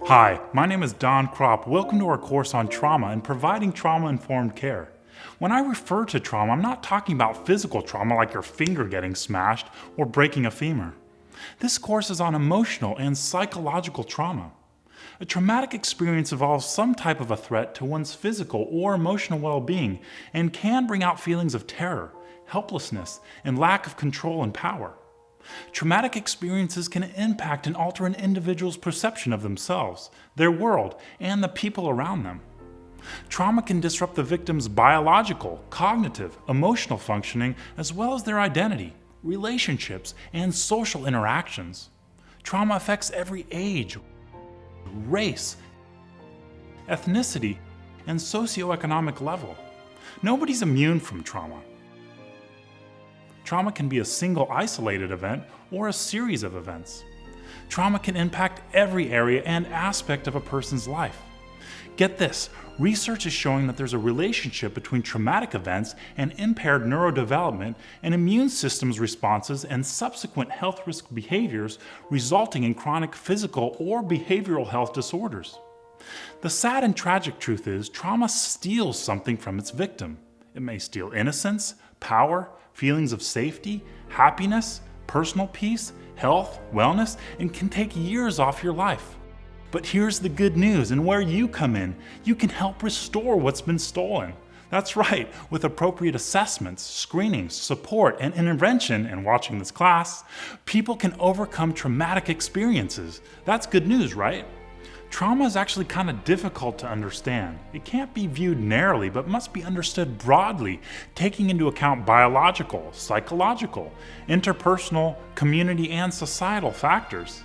Hi, my name is Don Kropp. Welcome to our course on trauma and providing trauma-informed care. When I refer to trauma, I'm not talking about physical trauma like your finger getting smashed or breaking a femur. This course is on emotional and psychological trauma. A traumatic experience involves some type of a threat to one's physical or emotional well-being and can bring out feelings of terror, helplessness, and lack of control and power. Traumatic experiences can impact and alter an individual's perception of themselves, their world, and the people around them. Trauma can disrupt the victim's biological, cognitive, emotional functioning, as well as their identity, relationships, and social interactions. Trauma affects every age, race, ethnicity, and socioeconomic level. Nobody's immune from trauma. Trauma can be a single isolated event or a series of events. Trauma can impact every area and aspect of a person's life. Get this, research is showing that there's a relationship between traumatic events and impaired neurodevelopment and immune system's responses and subsequent health risk behaviors resulting in chronic physical or behavioral health disorders. The sad and tragic truth is trauma steals something from its victim. It may steal innocence, power, feelings of safety, happiness, personal peace, health, wellness, and can take years off your life. But here's the good news and where you come in. You can help restore what's been stolen. That's right, with appropriate assessments, screenings, support, and intervention, and watching this class, people can overcome traumatic experiences. That's good news, right? Trauma is actually kind of difficult to understand. It can't be viewed narrowly, but must be understood broadly, taking into account biological, psychological, interpersonal, community, and societal factors.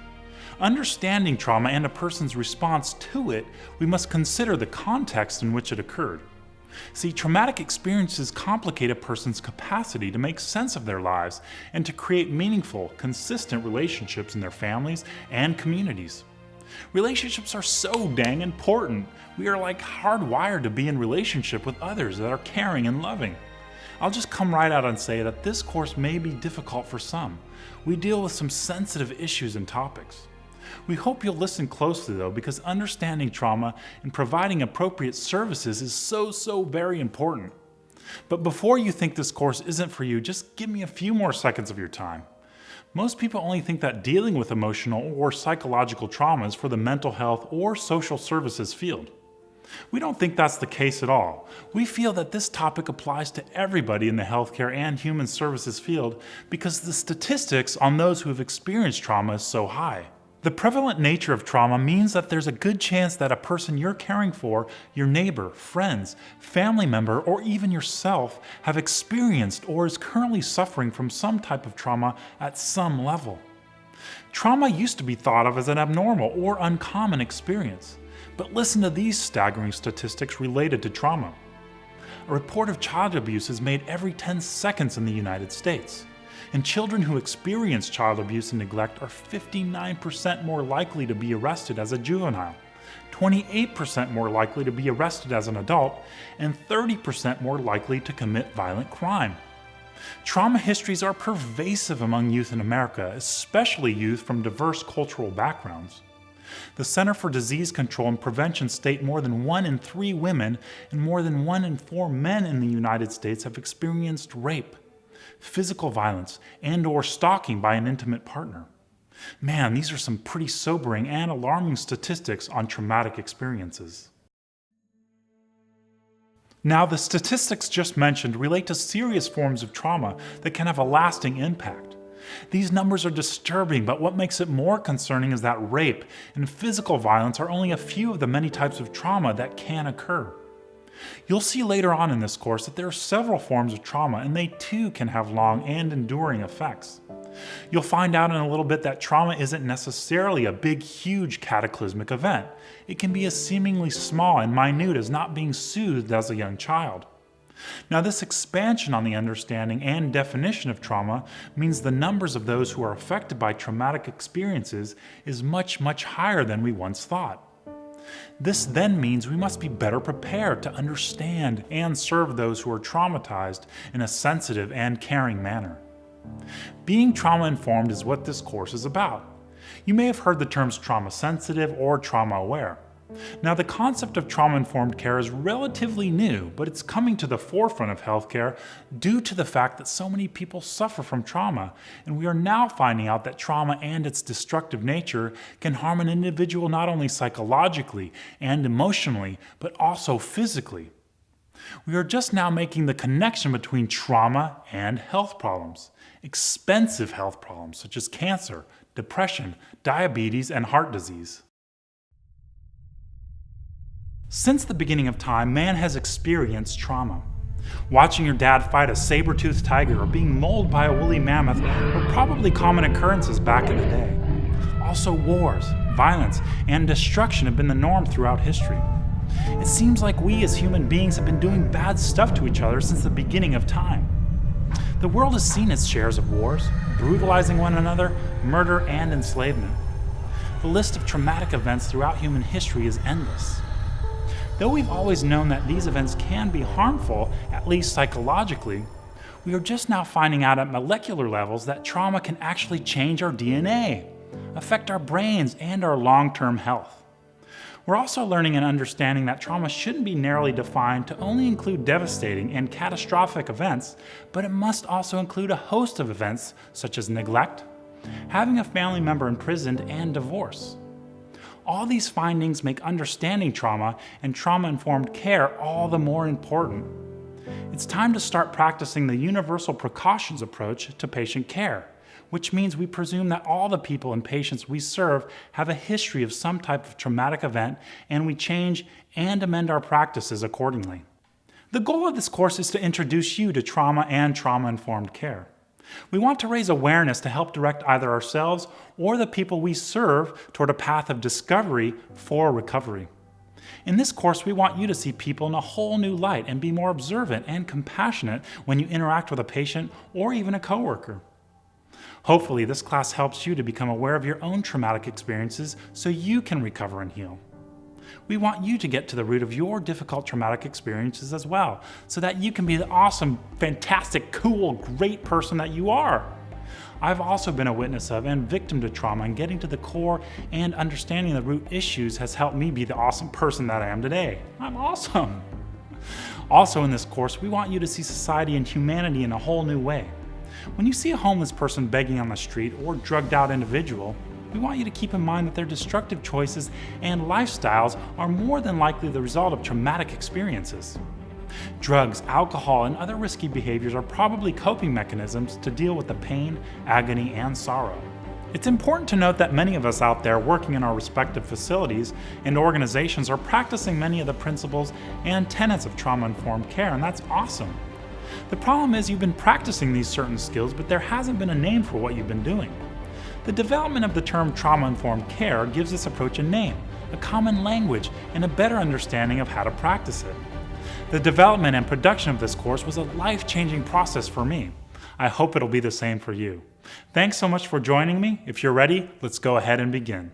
Understanding trauma and a person's response to it, we must consider the context in which it occurred. See, traumatic experiences complicate a person's capacity to make sense of their lives and to create meaningful, consistent relationships in their families and communities. Relationships are so dang important. We are like hardwired to be in relationship with others that are caring and loving. I'll just come right out and say that this course may be difficult for some. We deal with some sensitive issues and topics. We hope you'll listen closely though, because understanding trauma and providing appropriate services is so very important. But before you think this course isn't for you, just give me a few more seconds of your time. Most people only think that dealing with emotional or psychological trauma is for the mental health or social services field. We don't think that's the case at all. We feel that this topic applies to everybody in the healthcare and human services field because the statistics on those who have experienced trauma is so high. The prevalent nature of trauma means that there's a good chance that a person you're caring for, your neighbor, friends, family member, or even yourself have experienced or is currently suffering from some type of trauma at some level. Trauma used to be thought of as an abnormal or uncommon experience, but listen to these staggering statistics related to trauma. A report of child abuse is made every 10 seconds in the United States. And children who experience child abuse and neglect are 59% more likely to be arrested as a juvenile, 28% more likely to be arrested as an adult, and 30% more likely to commit violent crime. Trauma histories are pervasive among youth in America, especially youth from diverse cultural backgrounds. The Center for Disease Control and Prevention state more than 1 in 3 women and more than 1 in 4 men in the United States have experienced rape, physical violence, and/or stalking by an intimate partner. Man, these are some pretty sobering and alarming statistics on traumatic experiences. Now, the statistics just mentioned relate to serious forms of trauma that can have a lasting impact. These numbers are disturbing, but what makes it more concerning is that rape and physical violence are only a few of the many types of trauma that can occur. You'll see later on in this course that there are several forms of trauma and they too can have long and enduring effects. You'll find out in a little bit that trauma isn't necessarily a big, huge cataclysmic event. It can be as seemingly small and minute as not being soothed as a young child. Now, this expansion on the understanding and definition of trauma means the numbers of those who are affected by traumatic experiences is much higher than we once thought. This then means we must be better prepared to understand and serve those who are traumatized in a sensitive and caring manner. Being trauma-informed is what this course is about. You may have heard the terms trauma sensitive or trauma aware. Now, the concept of trauma-informed care is relatively new, but it's coming to the forefront of healthcare due to the fact that so many people suffer from trauma, and we are now finding out that trauma and its destructive nature can harm an individual not only psychologically and emotionally, but also physically. We are just now making the connection between trauma and health problems, expensive health problems such as cancer, depression, diabetes, and heart disease. Since the beginning of time, man has experienced trauma. Watching your dad fight a saber-toothed tiger or being mauled by a woolly mammoth were probably common occurrences back in the day. Also, wars, violence, and destruction have been the norm throughout history. It seems like we as human beings have been doing bad stuff to each other since the beginning of time. The world has seen its shares of wars, brutalizing one another, murder, and enslavement. The list of traumatic events throughout human history is endless. Though we've always known that these events can be harmful, at least psychologically, we are just now finding out at molecular levels that trauma can actually change our DNA, affect our brains, and our long-term health. We're also learning and understanding that trauma shouldn't be narrowly defined to only include devastating and catastrophic events, but it must also include a host of events such as neglect, having a family member imprisoned, and divorce. All these findings make understanding trauma and trauma-informed care all the more important. It's time to start practicing the universal precautions approach to patient care, which means we presume that all the people and patients we serve have a history of some type of traumatic event, and we change and amend our practices accordingly. The goal of this course is to introduce you to trauma and trauma-informed care. We want to raise awareness to help direct either ourselves or the people we serve toward a path of discovery for recovery. In this course, we want you to see people in a whole new light and be more observant and compassionate when you interact with a patient or even a coworker. Hopefully, this class helps you to become aware of your own traumatic experiences so you can recover and heal. We want you to get to the root of your difficult traumatic experiences as well, so that you can be the awesome, fantastic, cool, great person that you are. I've also been a witness of and victim to trauma, and getting to the core and understanding the root issues has helped me be the awesome person that I am today. I'm awesome. Also in this course, we want you to see society and humanity in a whole new way. When you see a homeless person begging on the street or drugged out individual, we want you to keep in mind that their destructive choices and lifestyles are more than likely the result of traumatic experiences. Drugs, alcohol, and other risky behaviors are probably coping mechanisms to deal with the pain, agony, and sorrow. It's important to note that many of us out there working in our respective facilities and organizations are practicing many of the principles and tenets of trauma-informed care, and that's awesome. The problem is you've been practicing these certain skills, but there hasn't been a name for what you've been doing. The development of the term trauma-informed care gives this approach a name, a common language, and a better understanding of how to practice it. The development and production of this course was a life-changing process for me. I hope it'll be the same for you. Thanks so much for joining me. If you're ready, let's go ahead and begin.